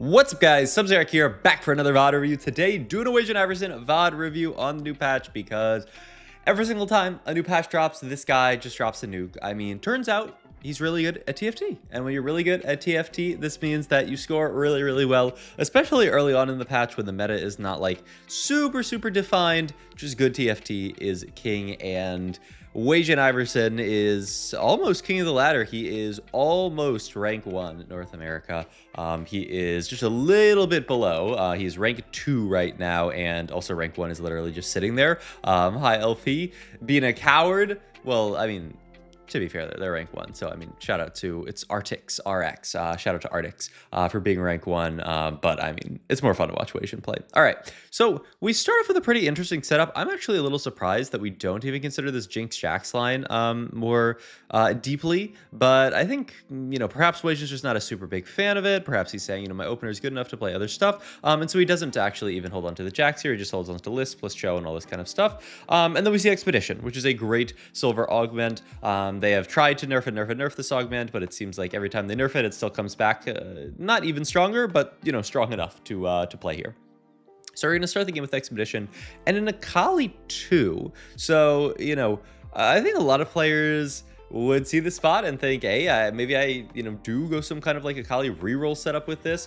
What's up, guys? Sub-Zero here, back for another VOD review. Today, doing a Wasianiverson VOD review on the new patch because every single time a new patch drops, this guy just drops a nuke. I mean, turns out he's really good at TFT. And when you're really good at TFT, this means that you score really, really well, especially early on in the patch when the meta is not like super defined. Just good TFT is king, and Wasianiverson is almost king of the ladder. He is almost rank 1 North America. He is just a little bit below. He's rank 2 right now, and also rank 1 is literally just sitting there. Hi, LP. Being a coward, well, I mean, to be fair, they're rank 1. So, I mean, shout out to, it's Artix, RX. Shout out to Artix for being rank 1. But, I mean, it's more fun to watch Wasian play. All right. So, we start off with a pretty interesting setup. I'm actually a little surprised that we don't even consider this Jinx Jax line more deeply. But I think, you know, perhaps Wasian's just not a super big fan of it. Perhaps he's saying, you know, my opener is good enough to play other stuff. And so he doesn't actually even hold on to the Jax here. He just holds on to Lisp, Show, and all this kind of stuff. And then we see Expedition, which is a great silver augment. They have tried to nerf this augment, but it seems like every time they nerf it, it still comes back not even stronger, but, you know, strong enough to play here. So we're going to start the game with Expedition and an Akali too. So, you know, I think a lot of players would see the spot and think, hey, maybe I, you know, do go some kind of like Akali reroll setup with this.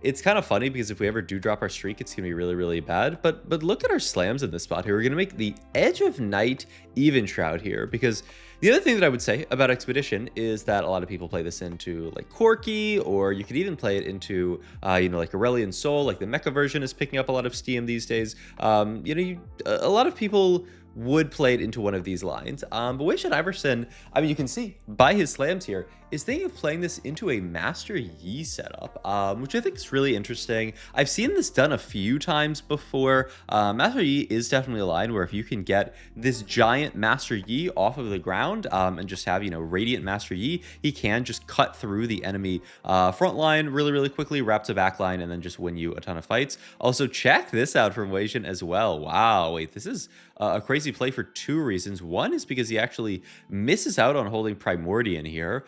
It's kind of funny because if we ever do drop our streak, it's gonna be really bad. But look at our slams in this spot here. We're gonna make the Edge of Night Even Shroud here, because the other thing that I would say about Expedition is that a lot of people play this into like Corki, or you could even play it into, you know, like Aurelion Soul. Like the mecha version is picking up a lot of steam these days. You know, a lot of people would play it into one of these lines. But Wasianiverson, I mean, you can see by his slams here, is thinking of playing this into a Master Yi setup, which I think is really interesting. I've seen this done a few times before. Master Yi is definitely a line where if you can get this giant Master Yi off of the ground and just have, you know, Radiant Master Yi, he can just cut through the enemy front line really quickly, wrap to back line, and then just win you a ton of fights. Also, check this out from Wasian as well. Wow, wait, this is a crazy play for two reasons. One is because he actually misses out on holding Primordian here.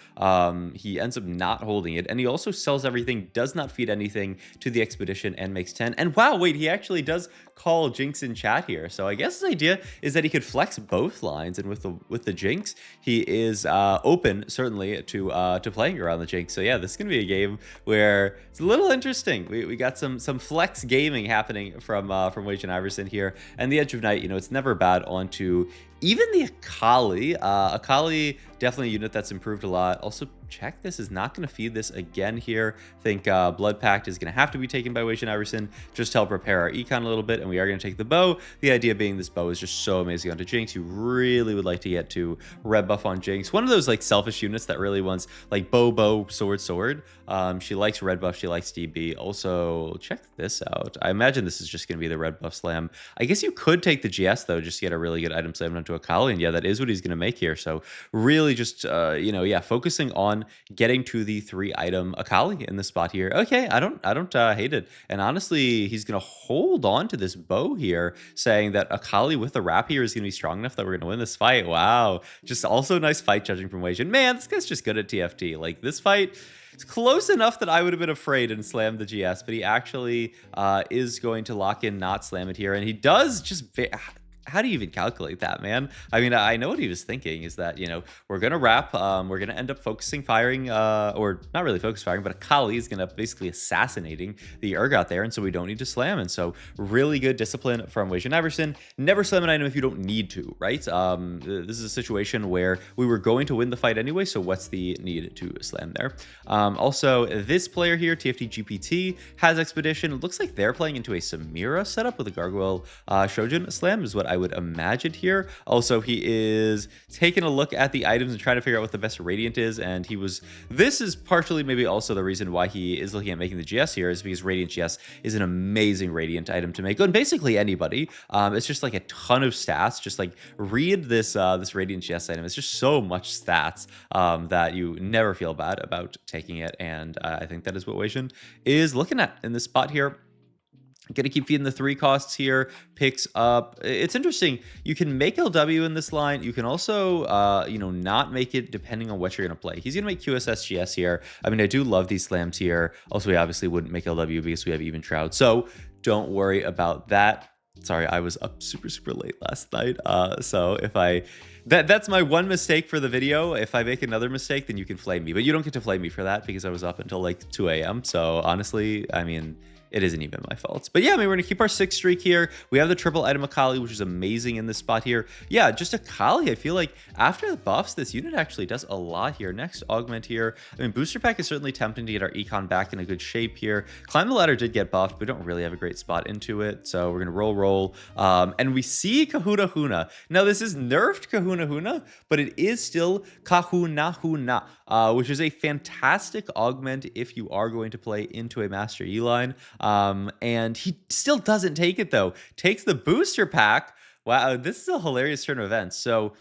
He ends up not holding it, and he also sells everything, does not feed anything to the Expedition, and makes 10. And wow, wait, he actually does call Jinx in chat here. So I guess his idea is that he could flex both lines, and with the Jinx, he is open certainly to playing around the Jinx. So yeah, this is gonna be a game where it's a little interesting. We got some flex gaming happening from Wasianiverson here, and the Edge of Night, you know, it's never bad onto even the Akali. Akali, definitely a unit that's improved a lot. Also, check, this is not going to feed this again here. I think Blood Pact is going to have to be taken by Wasianiverson just to help repair our econ a little bit, and we are going to take the bow. The idea being this bow is just so amazing onto Jinx. You really would like to get to red buff on Jinx. One of those like selfish units that really wants like bow, sword. She likes red buff. She likes DB. Also, check this out. I imagine this is just going to be the red buff slam. I guess you could take the GS though, just to get a really good item slam onto Akali, and yeah, that is what he's going to make here. So really just, you know, yeah, focusing on getting to the 3-item Akali in this spot here. Okay, I don't hate it. And honestly, he's going to hold on to this bow here, saying that Akali with the wrap here is going to be strong enough that we're going to win this fight. Wow. Just also nice fight judging from Wasian. Man, this guy's just good at TFT. Like this fight, it's close enough that I would have been afraid and slammed the GS, but he actually is going to lock in, not slam it here. And he does just... How do you even calculate that, man? I mean, I know what he was thinking is that, you know, we're going to wrap, we're going to end up focusing firing, or not really focus firing, but Akali is going to basically assassinating the Urgot there, and so we don't need to slam. And so really good discipline from Wasianiverson. Never slam an item if you don't need to, right? This is a situation where we were going to win the fight anyway, so what's the need to slam there? Also, this player here, TFT GPT, has Expedition. It looks like they're playing into a Samira setup with a Gargoyle Shojin slam is what I would imagine here. Also, he is taking a look at the items and trying to figure out what the best Radiant is, and this is partially maybe also the reason why he is looking at making the GS here, is because Radiant GS is an amazing Radiant item to make on basically anybody. It's just like a ton of stats. Just like read this Radiant GS item. It's just so much stats that you never feel bad about taking it, and I think that is what Wasian is looking at in this spot here. Gonna keep feeding the 3 costs here, picks up. It's interesting. You can make LW in this line. You can also, not make it depending on what you're gonna play. He's gonna make QSSGS here. I mean, I do love these slams here. Also, we obviously wouldn't make LW because we have even Shroud. So don't worry about that. Sorry, I was up super, super late last night. So if that's my one mistake for the video. If I make another mistake, then you can flame me. But you don't get to flame me for that because I was up until like 2 a.m. So honestly, I mean, it isn't even my fault. But yeah, I mean, we're going to keep our 6 streak here. We have the triple item Akali, which is amazing in this spot here. Yeah, just Akali, I feel like after the buffs, this unit actually does a lot here. Next, augment here. I mean, booster pack is certainly tempting to get our econ back in a good shape here. Climb the ladder did get buffed, but we don't really have a great spot into it. So we're going to roll. And we see Kahuna Huna. Now, this is nerfed Kahuna Huna, but it is still Kahuna Huna, which is a fantastic augment if you are going to play into a Master Yi line. And he still doesn't take it though. Takes the booster pack. Wow, this is a hilarious turn of events. So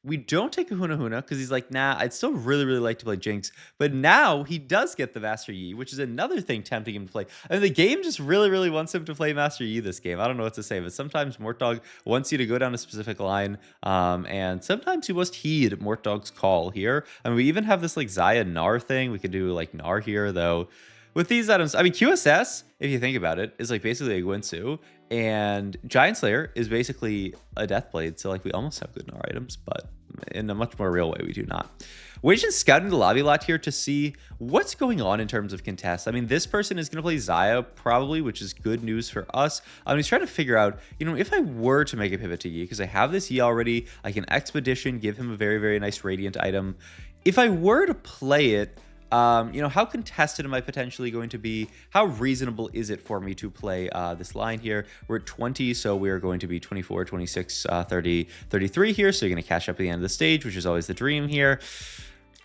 we don't take Kahuna Huna because he's like, nah, I'd still really, really like to play Jinx. But now he does get the Master Yi, which is another thing tempting him to play. I mean, the game just really, really wants him to play Master Yi this game. I don't know what to say, but sometimes Mortdog wants you to go down a specific line. And sometimes you must heed Mortdog's call here. I mean, we even have this like Xayah Gnar thing. We could do like Gnar here, though. With these items, I mean, QSS, if you think about it, is like basically a Gwinsu, and Giant Slayer is basically a Deathblade. So like we almost have good Gnar items, but in a much more real way, we do not. We're just scouting the lobby a lot here to see what's going on in terms of contests. I mean, this person is going to play Xayah probably, which is good news for us. He's trying to figure out, if I were to make a pivot to Yi, because I have this Yi already, I can Expedition, give him a very, very nice Radiant item. If I were to play it, how contested am I potentially going to be? How reasonable is it for me to play this line here? We're at 20, so we're going to be 24, 26, 30, 33 here. So you're going to cash up at the end of the stage, which is always the dream here.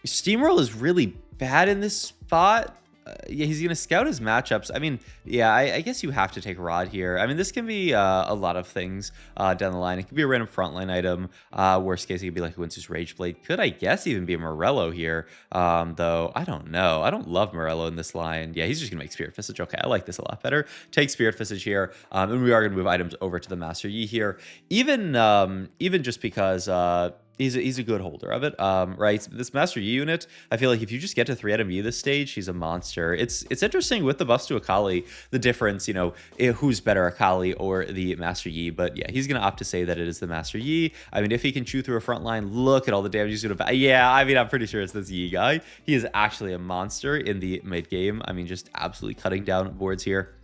Steamroll is really bad in this spot. Yeah, he's going to scout his matchups. I mean, yeah, I guess you have to take Rod here. I mean, this can be a lot of things down the line. It could be a random frontline item. Worst case, it could be like Winsu's Rageblade. Could, I guess, even be a Morello here, though I don't know. I don't love Morello in this line. Yeah, he's just going to make Spirit Visage. Okay, I like this a lot better. Take Spirit Visage here, and we are going to move items over to the Master Yi here. Even just because... He's a good holder of it, right? This Master Yi unit, I feel like if you just get to 3-item Yi this stage, he's a monster. It's interesting with the buffs to Akali, the difference, who's better, Akali or the Master Yi. But yeah, he's going to opt to say that it is the Master Yi. I mean, if he can chew through a front line, look at all the damage he's going to... Yeah, I mean, I'm pretty sure it's this Yi guy. He is actually a monster in the mid game. I mean, just absolutely cutting down boards here.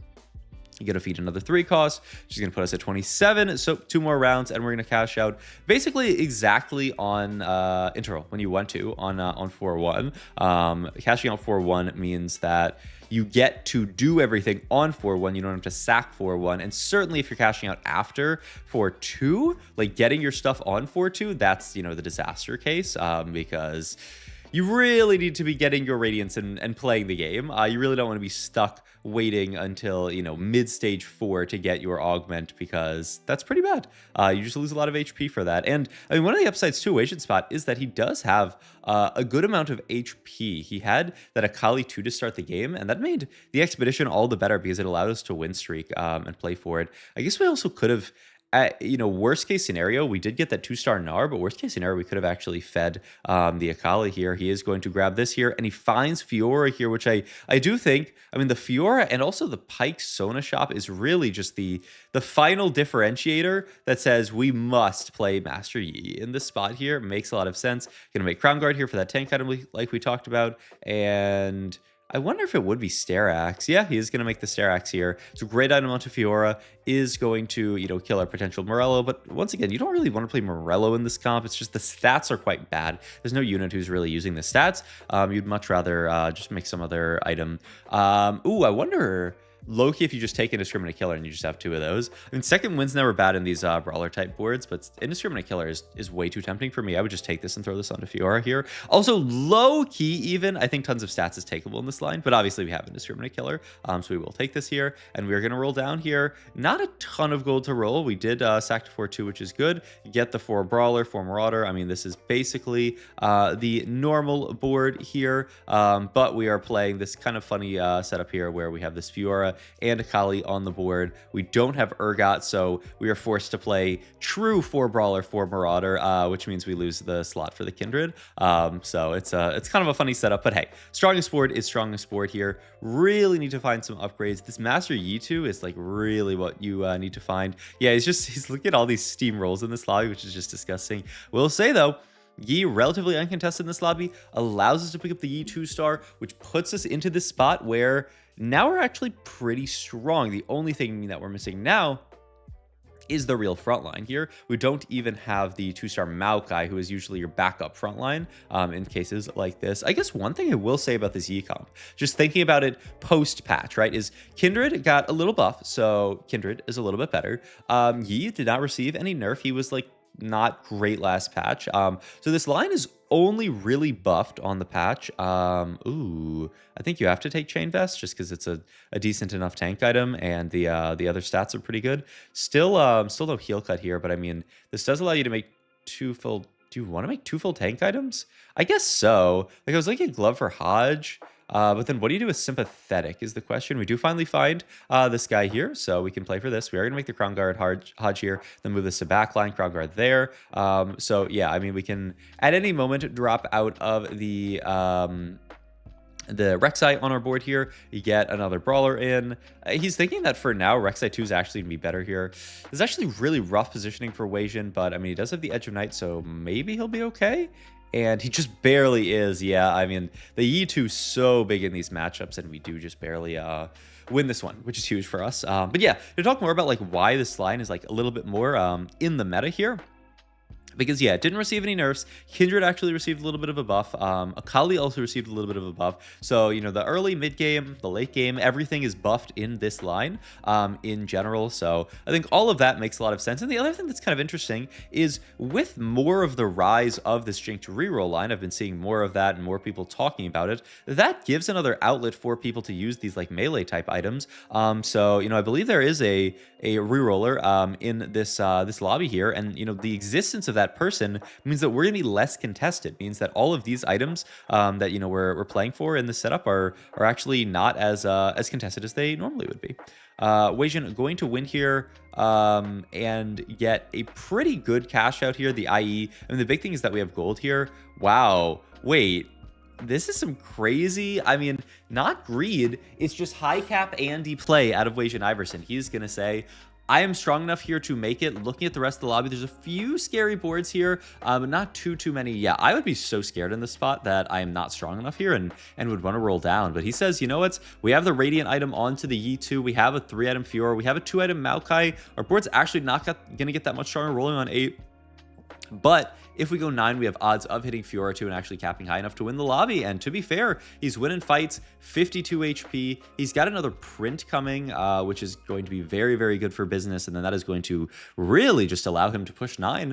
You get to feed another 3 cost. She's going to put us at 27. So 2 more rounds, and we're going to cash out basically exactly on interval when you want to on 4-1. Cashing out 4-1 means that you get to do everything on 4-1. You don't have to sack 4-1. And certainly if you're cashing out after 4-2, like getting your stuff on 4-2, that's, the disaster case, because you really need to be getting your Radiance and playing the game. You really don't want to be stuck waiting until, mid-stage 4 to get your augment, because that's pretty bad. You just lose a lot of HP for that. And, I mean, one of the upsides to Wasian Spot is that he does have a good amount of HP. He had that Akali 2 to start the game, and that made the Expedition all the better because it allowed us to win streak and play for it. I guess we also could have... worst case scenario, we did get that 2-star Gnar, but worst case scenario, we could have actually fed the Akali here. He is going to grab this here, and he finds Fiora here, which I do think, I mean, the Fiora and also the Pyke Sona shop is really just the final differentiator that says we must play Master Yi in this spot here. It makes a lot of sense. Gonna make Crown Guard here for that tank item like we talked about, and... I wonder if it would be Sterax. Yeah, he is going to make the Sterax here. So great item onto Fiora is going to, kill our potential Morello. But once again, you don't really want to play Morello in this comp. It's just the stats are quite bad. There's no unit who's really using the stats. You'd much rather just make some other item. Ooh, I wonder... Loki, if you just take Indiscriminate Killer and you just have 2 of those. I mean, second wind's never bad in these Brawler type boards, but Indiscriminate Killer is way too tempting for me. I would just take this and throw this onto Fiora here. Also, low-key even, I think tons of stats is takeable in this line, but obviously we have Indiscriminate Killer, so we will take this here, and we're going to roll down here. Not a ton of gold to roll. We did sack to 4-2, which is good. You get the 4 Brawler, 4 Marauder. I mean, this is basically the normal board here, but we are playing this kind of funny setup here where we have this Fiora Fiora and Akali on the board. We don't have Urgot, so we are forced to play true 4 Brawler, 4 Marauder, which means we lose the slot for the Kindred. So it's kind of a funny setup, but hey, strongest board is strongest board here. Really need to find some upgrades. This Master Yi2 is like really what you need to find. Yeah, he's looking at all these steam rolls in this lobby, which is just disgusting. We'll say though, Yi, relatively uncontested in this lobby, allows us to pick up the Yi 2-star, which puts us into this spot where now we're actually pretty strong. The only thing that we're missing now is the real frontline here. We don't even have the 2-star Maokai, who is usually your backup frontline in cases like this. I guess one thing I will say about this Yi comp, just thinking about it post-patch, right, is Kindred got a little buff, so Kindred is a little bit better. Yi did not receive any nerf. He was like not great last patch. So this line is only really buffed on the patch. Ooh, I think you have to take Chain Vest just because it's a decent enough tank item, and the other stats are pretty good. Still no heal cut here, but I mean, this does allow you to make 2 full. Do you want to make 2 full tank items? I guess so. Like I was looking at Glove for Hodge. But then what do you do with Sympathetic is the question. We do finally find this guy here, so we can play for this. We are going to make the Crown Guard Hodge here, then move this to backline, Crown Guard there. So yeah, I mean, we can at any moment drop out of the Rek'Sai on our board here. You get another Brawler in. He's thinking that for now, Rek'Sai 2 is actually going to be better here. This is actually really rough positioning for Wasian, but I mean, he does have the Edge of Night, so maybe he'll be okay. And he just barely is. Yeah, I mean, the Yi 2 so big in these matchups, and we do just barely win this one, which is huge for us. But yeah, to talk more about like why this line is like a little bit more in the meta here. Because, yeah, it didn't receive any nerfs. Kindred actually received a little bit of a buff. Akali also received a little bit of a buff. So, you know, the early, mid-game, the late game, everything is buffed in this line in general. So I think all of that makes a lot of sense. And the other thing that's kind of interesting is with more of the rise of this Jink to reroll line, I've been seeing more of that and more people talking about it. That gives another outlet for people to use these like melee type items. So, you know, I believe there is a reroller in this lobby here. And, you know, the existence of that person means that we're going to be less contested. Means that all of these items that, you know, we're playing for in the setup are actually not as contested as they normally would be. Wasian going to win here and get a pretty good cash out here. The IE, I mean, the big thing is that we have gold here. Wow, wait. This is some crazy, I mean, not greed. It's just high cap Andy play out of Wasianiverson. He's going to say, I am strong enough here to make it. Looking at the rest of the lobby, there's a few scary boards here, but not too many. Yeah, I would be so scared in this spot that I am not strong enough here and would want to roll down. But he says, you know what? We have the Radiant item onto the Yi 2. We have a 3-item Fiora. We have a 2-item Maokai. Our board's actually not going to get that much stronger rolling on 8. But if we go 9, we have odds of hitting Fiora 2 and actually capping high enough to win the lobby. And to be fair, he's winning fights, 52 HP. He's got another print coming, which is going to be very, very good for business. And then that is going to really just allow him to push 9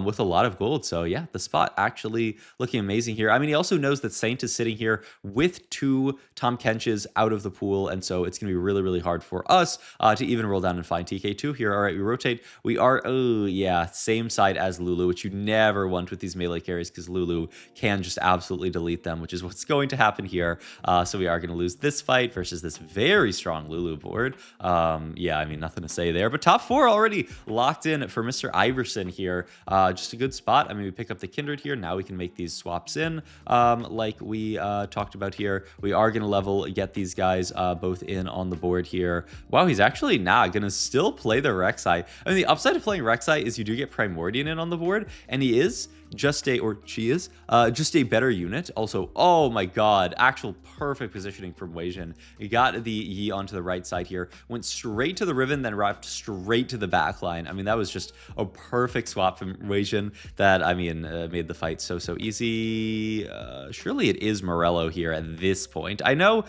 with a lot of gold. So yeah, the spot actually looking amazing here. I mean, he also knows that Saint is sitting here with 2 Tom Kenches out of the pool. And so it's going to be really, really hard for us to even roll down and find TK2 here. All right, we rotate. We are, oh yeah, same side as Lulu, which you never want with these melee carries because Lulu can just absolutely delete them, which is what's going to happen here. So we are going to lose this fight versus this very strong Lulu board. Yeah, I mean, nothing to say there, but top 4 already locked in for Mr. Iverson here. Just a good spot. I mean, we pick up the Kindred here. Now we can make these swaps in like we talked about here. We are going to level, get these guys both in on the board here. Wow, he's actually not going to still play the Rek'Sai. I mean, the upside of playing Rek'Sai is you do get Primordian in on the board, and he is just a, or she is, just a better unit. Also, oh my god, actual perfect positioning from Wasian. He got the Yi onto the right side here, went straight to the Riven, then wrapped straight to the back line. I mean, that was just a perfect swap from Wasian that, I mean, made the fight so easy. Surely it is Morello here at this point. I know.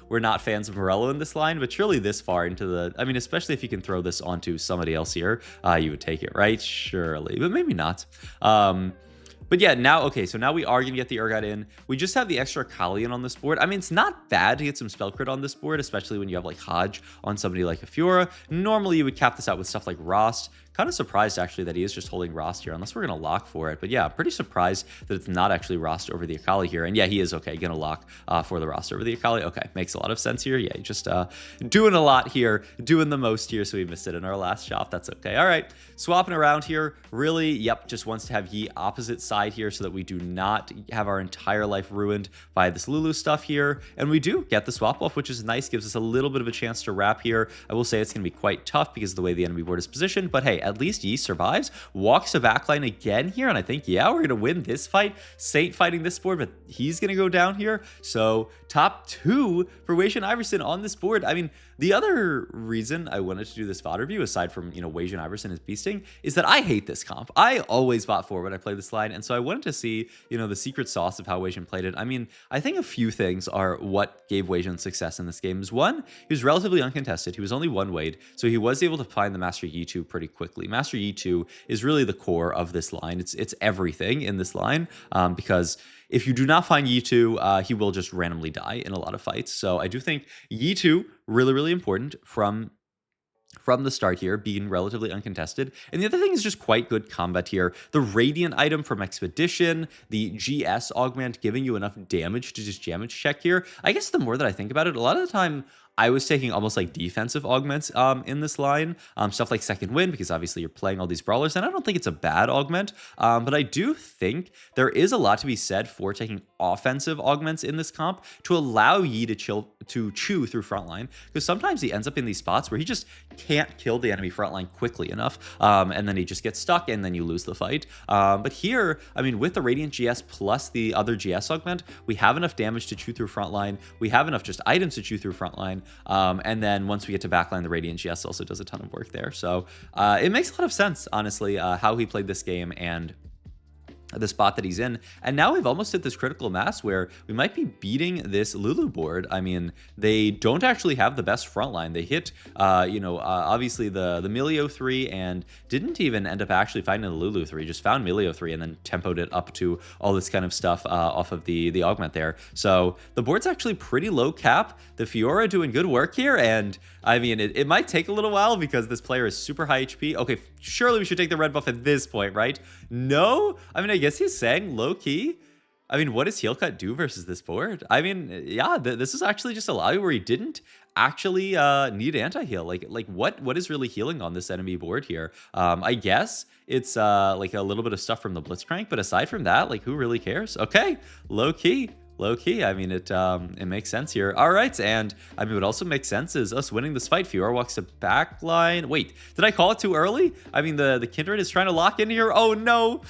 We're not fans of Morello in this line, but surely this far into the, I mean, especially if you can throw this onto somebody else here, you would take it, right? Surely, but maybe not. But yeah, now, okay, so now we are going to get the Urgot in. We just have the extra Kalian on this board. I mean, it's not bad to get some spell crit on this board, especially when you have like Hodge on somebody like a Fiora. Normally, you would cap this out with stuff like Rost. Kind of surprised, actually, that he is just holding Rost here, unless we're going to lock for it. But yeah, pretty surprised that it's not actually Rost over the Akali here. And yeah, he is, okay, going to lock for the Rost over the Akali. Okay, makes a lot of sense here. Yeah, just doing a lot here, doing the most here, so we missed it in our last shop. That's okay. All right, swapping around here. Really, yep, just wants to have Yi opposite side here so that we do not have our entire life ruined by this Lulu stuff here. And we do get the swap off, which is nice. Gives us a little bit of a chance to wrap here. I will say it's going to be quite tough because of the way the enemy board is positioned. But hey, at least Yi survives, walks a backline again here, and I think, yeah, we're going to win this fight. Saint fighting this board, but he's going to go down here. So top 2 for Wasianiverson on this board. I mean, the other reason I wanted to do this VOD review, aside from, you know, Wasianiverson is beasting, is that I hate this comp. I always bought 4 when I played this line, and so I wanted to see, you know, the secret sauce of how Wasian played it. I mean, I think a few things are what gave Wasian success in this game. Is one, he was relatively uncontested. He was only 1 Wade, so he was able to find the Master Yi 2 pretty quickly. Master Yi 2 is really the core of this line. It's everything in this line, because if you do not find Yi 2, he will just randomly die in a lot of fights. So I do think Yi 2, really, really important from the start here, being relatively uncontested. And the other thing is just quite good combat here. The Radiant item from Expedition, the GS augment giving you enough damage to just damage check here. I guess the more that I think about it, a lot of the time, I was taking almost like defensive augments in this line. Stuff like Second Wind, because obviously you're playing all these brawlers, and I don't think it's a bad augment. But I do think there is a lot to be said for taking offensive augments in this comp to allow Yi to chew through frontline, because sometimes he ends up in these spots where he just can't kill the enemy frontline quickly enough, and then he just gets stuck, and then you lose the fight. But here, I mean, with the Radiant GS plus the other GS augment, we have enough damage to chew through frontline. We have enough just items to chew through frontline. And then once we get to backline, the Radiant GS also does a ton of work there. So it makes a lot of sense, honestly, how he played this game and the spot that he's in. And now we've almost hit this critical mass where we might be beating this Lulu board. I mean, they don't actually have the best front line. They hit, obviously the Milio 3 and didn't even end up actually finding the Lulu 3, just found Milio 3 and then tempoed it up to all this kind of stuff off of the augment there. So the board's actually pretty low cap. The Fiora doing good work here, and I mean, it might take a little while because this player is super high HP. Okay, surely we should take the red buff at this point, right? No? I mean, I guess he's saying low key. I mean, what does Heal Cut do versus this board? I mean, yeah, this is actually just a lobby where he didn't actually need anti-heal. Like what is really healing on this enemy board here? I guess it's like a little bit of stuff from the Blitzcrank, but aside from that, like, who really cares? Okay, low key. I mean, it makes sense here. All right, and I mean, what also makes sense is us winning this fight. Fiora walks a backline. Wait, did I call it too early? I mean, the Kindred is trying to lock in here. Oh no!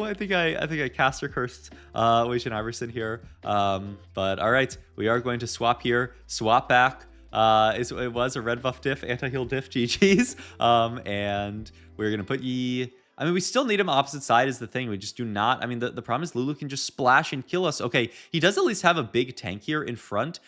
I think I caster cursed Wasianiverson here. But all right, we are going to swap here. Swap back. It was a red buff diff, anti-heal diff, GG's. And we're gonna put Yi. I mean, we still need him opposite side is the thing. We just do not. I mean, the problem is Lulu can just splash and kill us. Okay, he does at least have a big tank here in front.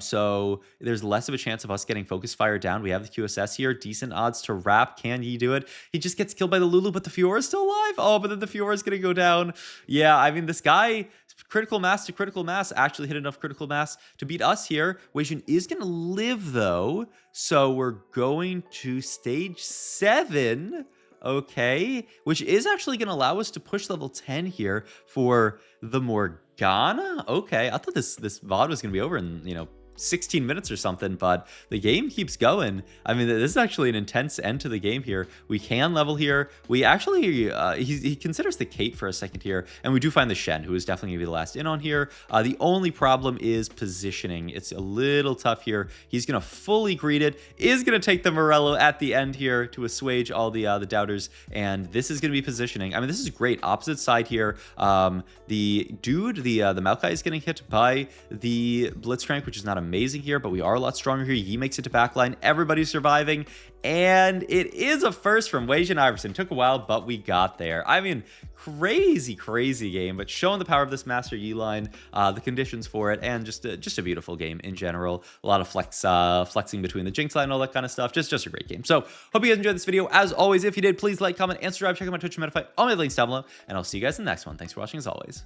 So there's less of a chance of us getting focus fire down. We have the QSS here. Decent odds to wrap. Can he do it? He just gets killed by the Lulu, but the Fiora is still alive. Oh, but then the Fiora is going to go down. Yeah, I mean, this guy, critical mass to critical mass, actually hit enough critical mass to beat us here. Wasian is going to live, though. So we're going to stage 7. Okay, which is actually going to allow us to push level 10 here for the Morgana. Okay, I thought this VOD was going to be over in, 16 minutes or something, but the game keeps going. I mean, this is actually an intense end to the game here. We can level here. We actually, he considers the Kate for a second here, and we do find the Shen, who is definitely gonna be the last in on here. The only problem is positioning. It's a little tough here. He's gonna fully greet it, is gonna take the Morello at the end here to assuage all the doubters, and this is gonna be positioning. I mean, this is great. Opposite side here. The dude, the Maokai is getting hit by the Blitzcrank, which is not a amazing here, but we are a lot stronger here. He makes it to backline. Everybody's surviving. And it is a first from Wasianiverson. Took a while, but we got there. I mean, crazy game, but showing the power of this Master Yi line, the conditions for it, and just a beautiful game in general. A lot of flexing between the Jinx line, all that kind of stuff. Just a great game. So hope you guys enjoyed this video. As always, if you did, please like, comment, and subscribe. Check out my Twitch and Metafy. All my links down below, and I'll see you guys in the next one. Thanks for watching as always.